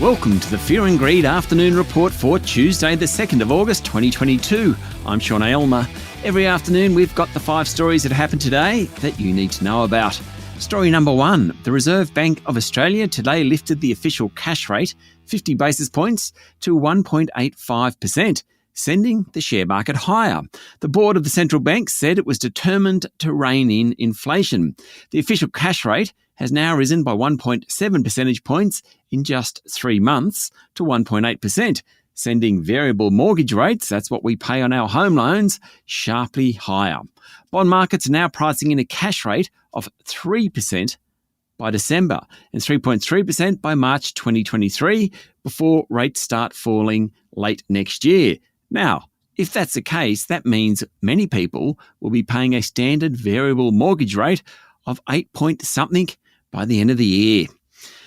Welcome to the Fear and Greed Afternoon Report for Tuesday, the 2nd of August 2022. I'm Sean Aylmer. Every afternoon we've got the 5 stories that happened today that you need to know about. Story number 1, the Reserve Bank of Australia today lifted the official cash rate 50 basis points to 1.85%, sending the share market higher. The board of the central bank said it was determined to rein in inflation. The official cash rate has now risen by 1.7 percentage points in just 3 months to 1.8%, sending variable mortgage rates, that's what we pay on our home loans, sharply higher. Bond markets are now pricing in a cash rate of 3% by December and 3.3% by March 2023 before rates start falling late next year. Now, if that's the case, that means many people will be paying a standard variable mortgage rate of 8 point something by the end of the year.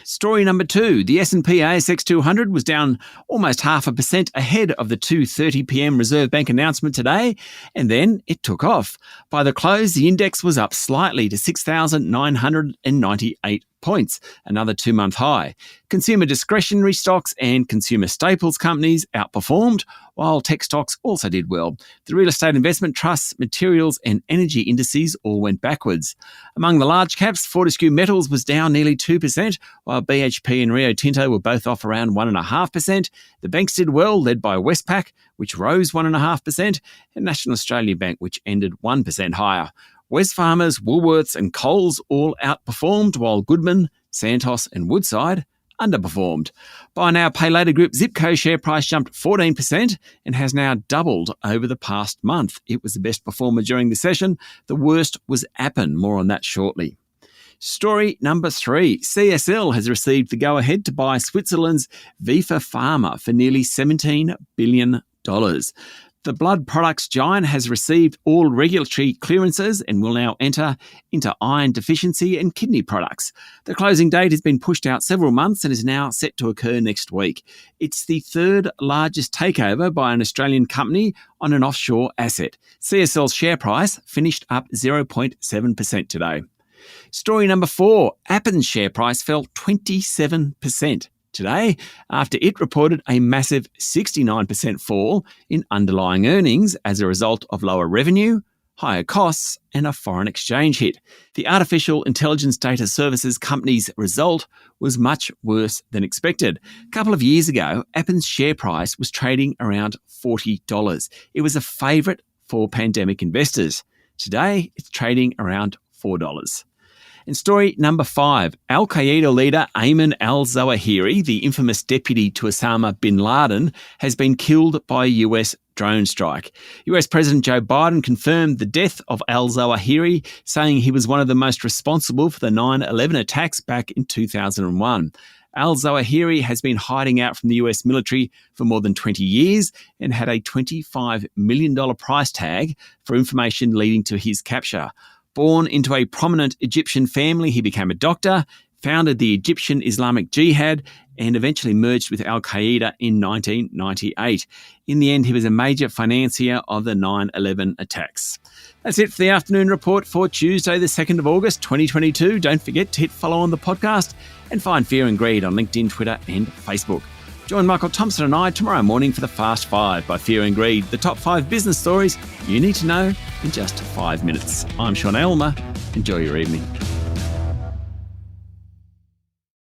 Story number 2, the S&P ASX 200 was down almost 0.5% ahead of the 2:30 p.m. Reserve Bank announcement today, and then it took off. By the close, the index was up slightly to 6,998 points, another 2-month high. Consumer discretionary stocks and consumer staples companies outperformed, while tech stocks also did well. The real estate investment trusts, materials and energy indices all went backwards. Among the large caps, Fortescue Metals was down nearly 2%, while BHP and Rio Tinto were both off around 1.5%. The banks did well, led by Westpac, which rose 1.5%, and National Australia Bank, which ended 1% higher. Wesfarmers, Woolworths and Coles all outperformed, while Goodman, Santos and Woodside underperformed. Buy now, pay later group Zipco share price jumped 14% and has now doubled over the past month. It was the best performer during the session. The worst was Appen. More on that shortly. Story number 3, CSL has received the go-ahead to buy Switzerland's Vifor Pharma for nearly $17 billion. The blood products giant has received all regulatory clearances and will now enter into iron deficiency and kidney products. The closing date has been pushed out several months and is now set to occur next week. It's the 3rd largest takeover by an Australian company on an offshore asset. CSL's share price finished up 0.7% today. Story number 4, Appen's share price fell 27% today after it reported a massive 69% fall in underlying earnings as a result of lower revenue, higher costs and a foreign exchange hit. The artificial intelligence data services company's result was much worse than expected. A couple of years ago, Appen's share price was trading around $40. It was a favourite for pandemic investors. Today, it's trading around $4. In story number 5, Al-Qaeda leader Ayman al-Zawahiri, the infamous deputy to Osama bin Laden, has been killed by a US drone strike. US President Joe Biden confirmed the death of al-Zawahiri, saying he was one of the most responsible for the 9/11 attacks back in 2001. Al-Zawahiri has been hiding out from the US military for more than 20 years and had a $25 million price tag for information leading to his capture. Born into a prominent Egyptian family, he became a doctor, founded the Egyptian Islamic Jihad, and eventually merged with Al-Qaeda in 1998. In the end, he was a major financier of the 9/11 attacks. That's it for the afternoon report for Tuesday, the 2nd of August, 2022. Don't forget to hit follow on the podcast and find Fear and Greed on LinkedIn, Twitter and Facebook. Join Michael Thompson and I tomorrow morning for the Fast 5 by Fear and Greed, the top 5 business stories you need to know in just 5 minutes. I'm Sean Aylmer. Enjoy your evening.